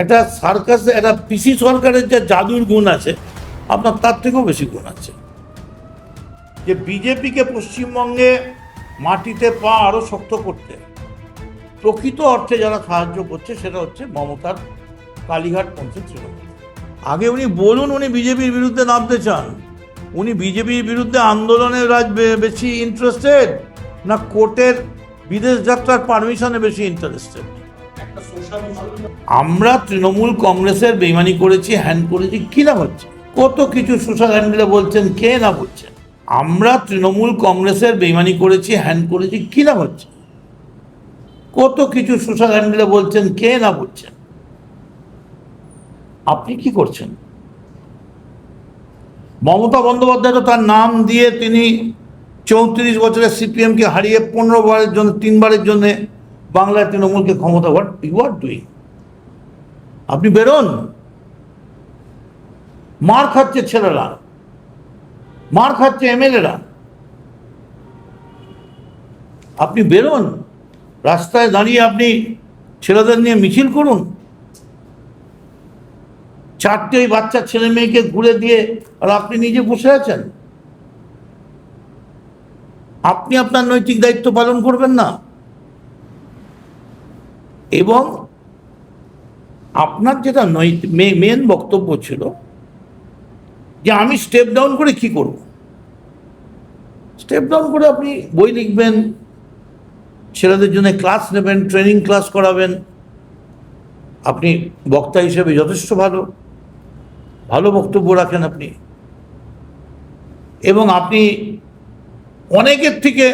একটা সার্কাসে একটা পিসি সরকারের যে জাদুর গুণ আছে আপনার তার থেকেও বেশি গুণ আছে। যে বিজেপিকে পশ্চিমবঙ্গে মাটিতে পা আরো শক্ত করতে প্রকৃত অর্থে যারা সাহায্য করছে সেটা হচ্ছে মমতার কালীঘাট পঞ্চায়েত তৃণমূল। আগে উনি বলুন উনি বিজেপির বিরুদ্ধে নামতে চান, উনি বিজেপির বিরুদ্ধে আন্দোলনের বেশি ইন্টারেস্টেড না কোর্টের বিদেশ যাত্রার পারমিশনে বেশি ইন্টারেস্টেড? আমরা তৃণমূল কংগ্রেসের বেইমানি করেছি, হ্যান্ড করেছি, কি না হচ্ছে কত কিছু সোশ্যাল হ্যান্ডেলে বলছেন, কে না বলছেন। আমরা তৃণমূল কংগ্রেসের বেইমানি করেছি, হ্যান্ড করেছি, কি না হচ্ছে কত কিছু সোশ্যাল হ্যান্ডেলে বলছেন, কে না বলছেন। আপনি কি করছেন? মমতা বন্দ্যোপাধ্যায় তো তার নাম দিয়ে তিনি 34 বছরের সিপিএমকে হারিয়ে 15 বারের জন্য 3 বারের জন্য বাংলার তৃণমূলকে ক্ষমতা ইউ আর ডুইং। আপনি বেরোন, মার খাচ্ছে ছেলেরা, মার খাচ্ছে এমএলএরা, আপনি বেরোন, রাস্তায় দাঁড়িয়ে আপনি ছেলেদের নিয়ে মিছিল করুন। 4টে ওই বাচ্চা ছেলে মেয়েকে ঘুরে দিয়ে আর আপনি নিজে বসে আছেন। আপনি আপনার নৈতিক দায়িত্ব পালন করবেন না। এবং আপনার যেটা মেন বক্তব্য ছিল যে আমি স্টেপ ডাউন করে কি করব। স্টেপ ডাউন করে আপনি বই লিখবেন, ছেলেদের জন্য ক্লাস নেবেন, ট্রেনিং ক্লাস করাবেন। আপনি বক্তা হিসেবে যথেষ্ট ভালো বক্তব্য রাখেন আপনি, এবং আপনি অনেকের থেকে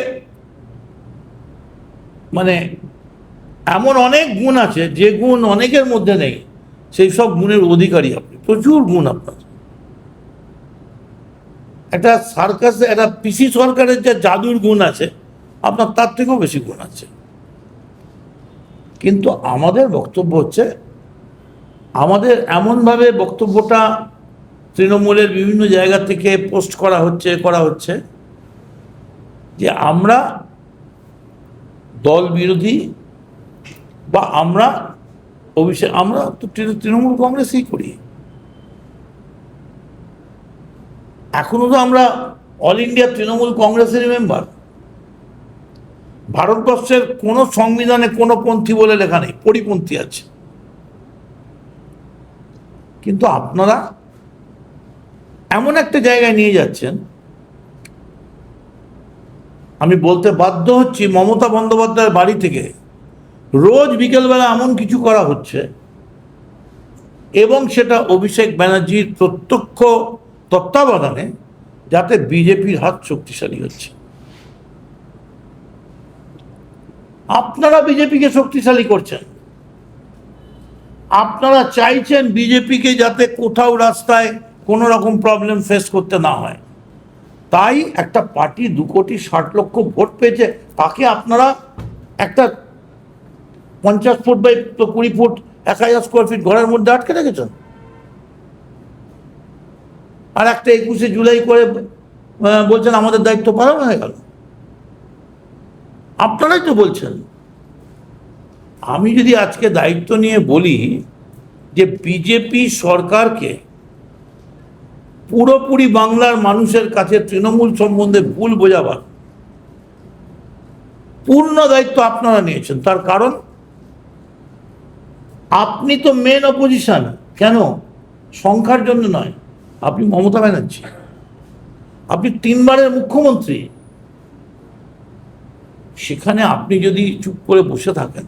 মানে এমন অনেক গুণ আছে যে গুণ অনেকের মধ্যে নেই, সেই সব গুণের অধিকারী আপনি, প্রচুর গুণ আপনার। একটা সার্কাসে একটা পিসি সরকারের যে জাদুর গুণ আছে আপনার তার থেকেও বেশি গুণ আছে। কিন্তু আমাদের বক্তব্য হচ্ছে, আমাদের এমনভাবে বক্তব্যটা তৃণমূলের বিভিন্ন জায়গা থেকে পোস্ট করা হচ্ছে যে আমরা দল বিরোধী বা আমরা তো তৃণমূল কংগ্রেসই করি। এখনো তো আমরা অল ইন্ডিয়া তৃণমূল কংগ্রেসের মেম্বার। ভারতবর্ষের কোনো সংবিধানে কোনো পন্থী বলে লেখা নেই, পরিপন্থী আছে। কিন্তু আপনারা এমন একটা জায়গায় নিয়ে যাচ্ছেন, আমি বলতে বাধ্য হচ্ছি, মমতা বন্দ্যোপাধ্যায়ের বাড়ি থেকে রোজ বিকেলবেলা এমন কিছু করা হচ্ছে এবং সেটা অভিষেক ব্যানার্জির প্রত্যক্ষ তত্ত্বাবধানে, যাতে বিজেপির হাত শক্তিশালী হচ্ছে। আপনারা বিজেপিকে শক্তিশালী করছেন, আপনারা চাইছেন বিজেপিকে যাতে কোথাও রাস্তায় কোনো রকম প্রবলেম ফেস করতে না হয়। তাই একটা পার্টি 2,60,00,000 ভোট পেয়েছে, তাকে আপনারা একটা 50 foot by 20 foot 1000 square feet ঘরের মধ্যে আটকে রেখেছেন। আর একটা 21শে জুলাই করে বলছেন আমাদের দায়িত্ব পালন হয়ে গেল। আপনারাই তো বলছেন। আমি যদি আজকে দায়িত্ব নিয়ে বলি যে বিজেপি সরকারকে পুরোপুরি বাংলার মানুষের কাছে তৃণমূল সম্বন্ধে ভুল বোঝাবার পূর্ণ দায়িত্ব আপনারা নিয়েছেন, তার কারণ আপনি তো মেন অপোজিশন। কেন? সংখ্যার জন্য নয়, আপনি মমতা ব্যানার্জি, আপনি 3 বারের মুখ্যমন্ত্রী। সেখানে আপনি যদি চুপ করে বসে থাকেন,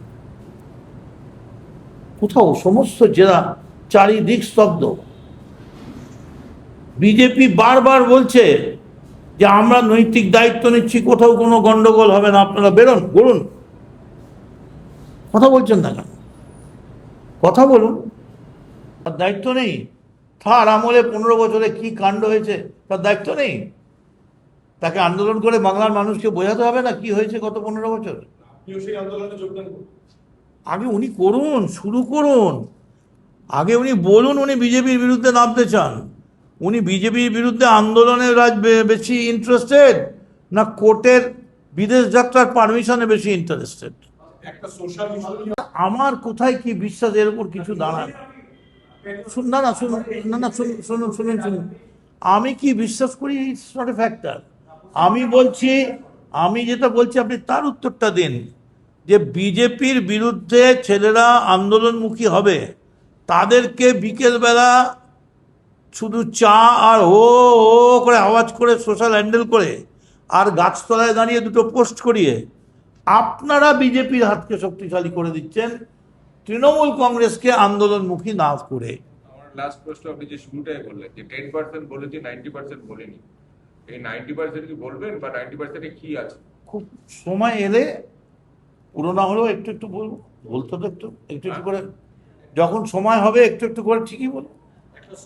কোথাও সমস্ত জেলা চারিদিক স্তব্ধ। বিজেপি বারবার বলছে যে আমরা নৈতিক দায়িত্ব নিচ্ছি, কোথাও কোনো গন্ডগোল হবে না, আপনারা বেরোন, বলুন। কথা বলছেন না কেন? কথা বলুন। তার দায়িত্ব নেই? তার আমলে 15 বছরে কি কাণ্ড হয়েছে তার দায়িত্ব নেই? তাকে আন্দোলন করে বাংলার মানুষকে বোঝাতে হবে না কি হয়েছে গত 15 বছর? আগে উনি করুন, শুরু করুন। আগে উনি বলুন উনি বিজেপির বিরুদ্ধে নামতে চান, উনি বিজেপির বিরুদ্ধে আন্দোলনের বেশি ইন্টারেস্টেড না কোর্টের বিদেশ যাত্রার পারমিশনে বেশি ইন্টারেস্টেড? আমার কোথায় কি বিশ্বাস, এর উপর কিছু দাঁড়ায় না। শুনুন, আমি কি বিশ্বাস করি ইটস নট এ ফ্যাক্টর। আমি যেটা বলছি আপনি তার উত্তরটা দিন, যে বিজেপির বিরুদ্ধে ছেলেরা আন্দোলনমুখী হবে, তাদেরকে বিকেলবেলা শুধু চা আর ও ও করে আওয়াজ করে সোশ্যাল হ্যান্ডেল করে আর গাছতলায় দাঁড়িয়ে দুটো পোস্ট করিয়ে আপনারা বিজেপির হাতকে শক্তিশালী করে দিচ্ছেন, তৃণমূল কংগ্রেসকে আন্দোলনমুখী না করে। আমার লাস্ট প্রশ্ন, আপনি যে শুরুটাই বললেন যে 10% বলেছি 90% বলিনি, এই 90% কি বলবেন বা 90% কি আছে? খুব সময় এলে পুরো না হলেও একটু একটু বলবো, বলতে তো একটু একটু একটু করে, যখন সময় হবে একটু একটু করে ঠিকই বলবো,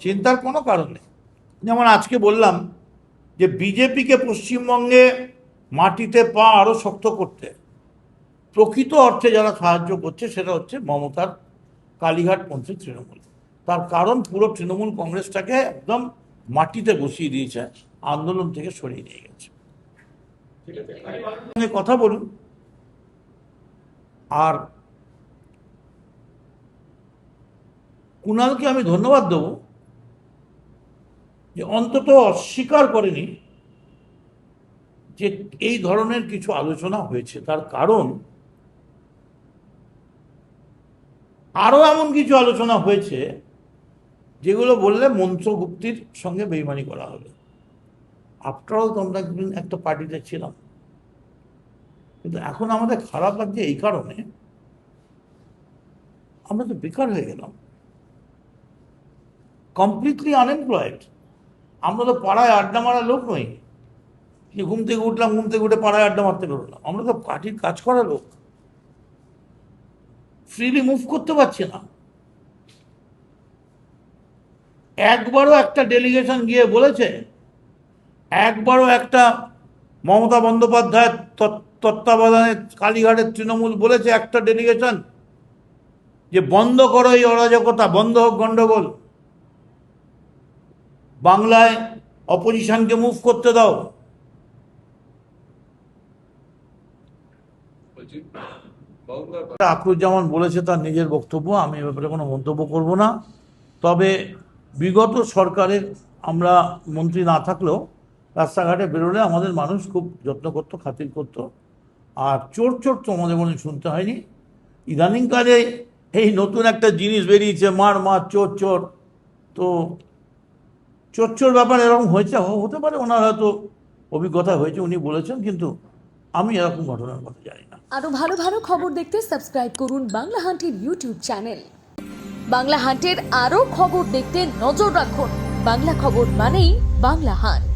চিন্তার কোনো কারণ নেই। যেমন আজকে বললাম যে বিজেপিকে পশ্চিমবঙ্গে মাটিতে পা আরও শক্ত করতে প্রকৃত অর্থে যারা সাহায্য করছে সেটা হচ্ছে মমতার কালীঘাটপন্থী তৃণমূল। তার কারণ পুরো তৃণমূল কংগ্রেসটাকে একদম মাটিতে বসিয়ে দিয়েছে, আন্দোলন থেকে সরিয়ে নিয়ে গেছে। কথা বলুন। আর কুণালকে আমি ধন্যবাদ দেব যে অন্তত অস্বীকার করেনি যে এই ধরনের কিছু আলোচনা হয়েছে। তার কারণ আরও এমন কিছু আলোচনা হয়েছে যেগুলো বললে মন্ত্রগুপ্তির সঙ্গে বেইমানি করা হবে। আফটারঅল তো আমরা একটা পার্টিতে ছিলাম, কিন্তু এখন আমাদের খারাপ লাগছে এই কারণে আমরা তো বেকার হয়ে গেলাম, কমপ্লিটলি আনএমপ্লয়েড। আমরা তো পাড়ায় আড্ডা মারা লোক নই যে ঘুম থেকে উঠলাম, ঘুম থেকে উঠে পাড়ায় আড্ডা মারতে বেরোলাম। আমরা তো পার্টির কাজ করা লোক, ফ্রিলি মুভ করতে পারছি না। একবারও একটা ডেলিগেশন গিয়ে বলেছে, একবারও একটা মমতা বন্দ্যোপাধ্যায়ের তত্ত্বাবধানে কালীঘাটের তৃণমূল বলেছে একটা ডেলিগেশন যে বন্ধ করো এই অরাজকতা, বন্ধ হোক গন্ডগোল, বাংলায় অপোজিশনকে মুভ করতে দাও? আখরুজ্জামান বলেছে তার নিজের বক্তব্য, আমি এ ব্যাপারে কোনো মন্তব্য করব না। তবে বিগত সরকারের আমরা মন্ত্রী না থাকলেও রাস্তাঘাটে বেরোলে আমাদের মানুষ খুব যত্ন করতো, খাতির করতো। আর চোর চোর তো আমাদের মনে শুনতে হয়নি। ইদানিংকালে এই নতুন একটা জিনিস বেরিয়েছে, মার মার চোর চোর। তো চোর চোর ব্যাপার এরকম হয়েছে, হতে পারে ওনার হয়তো অভিজ্ঞতা হয়েছে, উনি বলেছেন, কিন্তু আমি এরকম ঘটনার কথা জানি না। আরো ভালো ভালো খবর দেখতে সাবস্ক্রাইব করুন বাংলা হান্টের ইউটিউব চ্যানেল। বাংলা হান্টের আরো খবর দেখতে নজর রাখুন। বাংলা খবর মানেই বাংলা হান্ট।